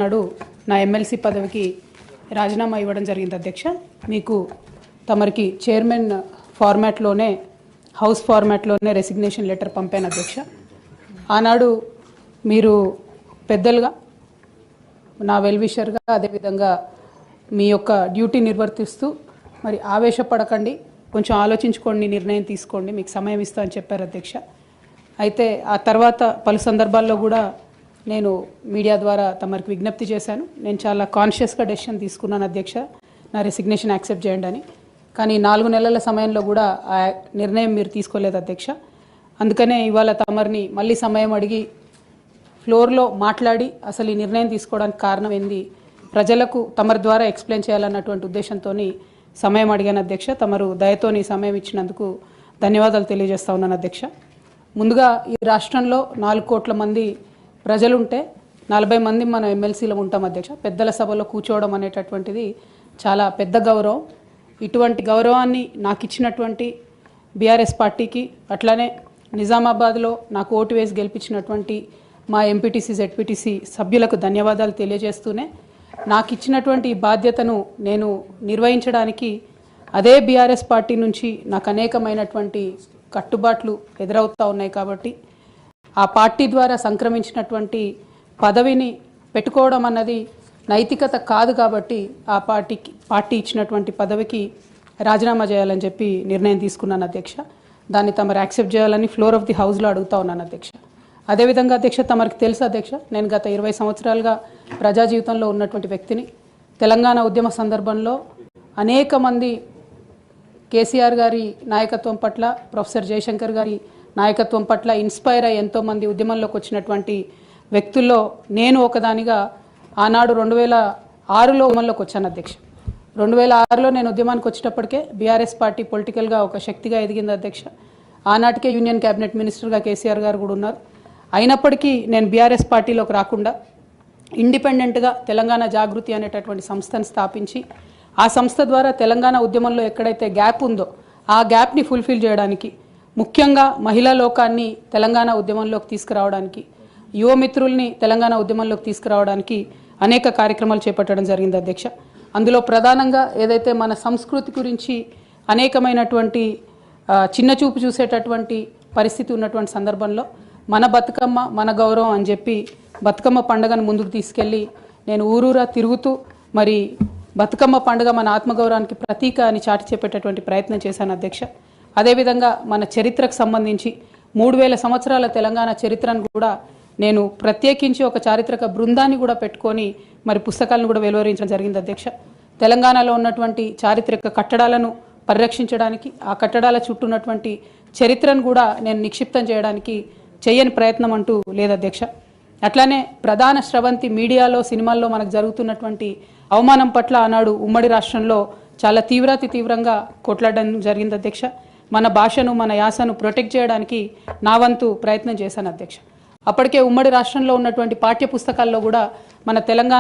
నాడు నా ఎమ్మెల్సీ పదవికి రాజీనామా ఇవ్వడం జరిగింది అధ్యక్ష. మీకు తమరికి చైర్మన్ ఫార్మాట్లోనే హౌస్ ఫార్మాట్లోనే రెసిగ్నేషన్ లెటర్ పంపాను అధ్యక్ష. ఆనాడు మీరు పెద్దలుగా నా వెల్విషర్గా అదేవిధంగా మీ యొక్క డ్యూటీ నిర్వర్తిస్తూ మరి ఆవేశపడకండి, కొంచెం ఆలోచించుకోండి, నిర్ణయం తీసుకోండి, మీకు సమయం ఇస్తా అని చెప్పారు అధ్యక్ష. అయితే ఆ తర్వాత పలు సందర్భాల్లో కూడా నేను మీడియా ద్వారా తమరికి విజ్ఞప్తి చేశాను. నేను చాలా కాన్షియస్గా డెసిషన్ తీసుకున్నాను అధ్యక్ష, నా రెసిగ్నేషన్ యాక్సెప్ట్ చేయండి అని. కానీ 4 నెలల సమయంలో కూడా ఆ నిర్ణయం మీరు తీసుకోలేదు అధ్యక్ష. అందుకనే ఇవాళ తమరిని మళ్ళీ సమయం అడిగి ఫ్లోర్లో మాట్లాడి అసలు ఈ నిర్ణయం తీసుకోవడానికి కారణం ఏంది ప్రజలకు తమరి ద్వారా ఎక్స్ప్లెయిన్ చేయాలన్నటువంటి ఉద్దేశంతో సమయం అడిగాను అధ్యక్ష. తమరు దయతోని సమయం ఇచ్చినందుకు ధన్యవాదాలు తెలియజేస్తా ఉన్నాను అధ్యక్ష. ముందుగా ఈ రాష్ట్రంలో 4 కోట్ల మంది ప్రజలుంటే 40 మంది మనం ఎమ్మెల్సీలో ఉంటాం అధ్యక్ష. పెద్దల సభలో కూర్చోవడం అనేటటువంటిది చాలా పెద్ద గౌరవం. ఇటువంటి గౌరవాన్ని నాకు ఇచ్చినటువంటి బీఆర్ఎస్ పార్టీకి, అట్లానే నిజామాబాద్లో నాకు ఓటు వేసి గెలిపించినటువంటి మా ఎంపీటీసీ జెడ్పీటీసీ సభ్యులకు ధన్యవాదాలు తెలియజేస్తూనే నాకు ఇచ్చినటువంటి బాధ్యతను నేను నిర్వహించడానికి అదే బీఆర్ఎస్ పార్టీ నుంచి నాకు అనేకమైనటువంటి కట్టుబాట్లు ఎదురవుతూ ఉన్నాయి. కాబట్టి ఆ పార్టీ ద్వారా సంక్రమించినటువంటి పదవిని పెట్టుకోవడం అన్నది నైతికత కాదు. కాబట్టి ఆ పార్టీ ఇచ్చినటువంటి పదవికి రాజీనామా చేయాలని చెప్పి నిర్ణయం తీసుకున్నాను అధ్యక్ష. దాన్ని తమరు యాక్సెప్ట్ చేయాలని ఫ్లోర్ ఆఫ్ ది హౌస్లో అడుగుతా ఉన్నాను అధ్యక్ష. అదేవిధంగా అధ్యక్ష, తమరికి తెలుసు అధ్యక్ష, నేను గత 20 సంవత్సరాలుగా ప్రజా జీవితంలో ఉన్నటువంటి వ్యక్తిని. తెలంగాణ ఉద్యమ సందర్భంలో అనేక మంది కేసీఆర్ గారి నాయకత్వం పట్ల, ప్రొఫెసర్ జయశంకర్ గారి నాయకత్వం పట్ల ఇన్స్పైర్ అయ్యి ఎంతోమంది ఉద్యమంలోకి వచ్చినటువంటి వ్యక్తుల్లో నేను ఒకదానిగా ఆనాడు 2006లో ఉద్యమంలోకి వచ్చాను అధ్యక్ష. 2006లో నేను ఉద్యమానికి వచ్చేటప్పటికే బీఆర్ఎస్ పార్టీ పొలిటికల్గా ఒక శక్తిగా ఎదిగింది అధ్యక్ష. ఆనాటికే యూనియన్ క్యాబినెట్ మినిస్టర్గా కేసీఆర్ గారు కూడా ఉన్నారు. అయినప్పటికీ నేను బీఆర్ఎస్ పార్టీలోకి రాకుండా ఇండిపెండెంట్గా తెలంగాణ జాగృతి అనేటటువంటి సంస్థను స్థాపించి ఆ సంస్థ ద్వారా తెలంగాణ ఉద్యమంలో ఎక్కడైతే గ్యాప్ ఉందో ఆ గ్యాప్ని ఫుల్ఫిల్ చేయడానికి, ముఖ్యంగా మహిళా లోకాన్ని తెలంగాణ ఉద్యమంలోకి తీసుకురావడానికి, యువమిత్రుల్ని తెలంగాణ ఉద్యమంలోకి తీసుకురావడానికి అనేక కార్యక్రమాలు చేపట్టడం జరిగింది అధ్యక్ష. అందులో ప్రధానంగా ఏదైతే మన సంస్కృతి గురించి అనేకమైనటువంటి చిన్నచూపు చూసేటటువంటి పరిస్థితి ఉన్నటువంటి సందర్భంలో మన బతుకమ్మ మన గౌరవం అని చెప్పి బతుకమ్మ పండుగను ముందుకు తీసుకెళ్ళి నేను ఊరూరా తిరుగుతూ మరి బతుకమ్మ పండుగ మన ఆత్మగౌరవానికి ప్రతీక అని చాటి చెప్పేటటువంటి ప్రయత్నం చేశాను అధ్యక్ష. అదేవిధంగా మన చరిత్రకు సంబంధించి 3000 సంవత్సరాల తెలంగాణ చరిత్రను కూడా నేను ప్రత్యేకించి ఒక చారిత్రక బృందాన్ని కూడా పెట్టుకొని మరి పుస్తకాలను కూడా వెలువరించడం జరిగింది అధ్యక్ష. తెలంగాణలో ఉన్నటువంటి చారిత్రక కట్టడాలను పరిరక్షించడానికి, ఆ కట్టడాల చుట్టూ ఉన్నటువంటి చరిత్రను కూడా నేను నిక్షిప్తం చేయడానికి చేయని ప్రయత్నం అంటూ లేదు అధ్యక్ష. అట్లానే ప్రధాన స్రవంతి మీడియాలో, సినిమాల్లో మనకు జరుగుతున్నటువంటి అవమానం పట్ల ఆనాడు ఉమ్మడి రాష్ట్రంలో చాలా తీవ్రంగా కొట్లాడడం జరిగింది అధ్యక్ష. మన భాషను, మన యాసను ప్రొటెక్ట్ చేయడానికి నా వంతు ప్రయత్నం చేశాను అధ్యక్ష. అప్పటికే ఉమ్మడి రాష్ట్రంలో ఉన్నటువంటి పాఠ్య పుస్తకాల్లో కూడా మన తెలంగాణ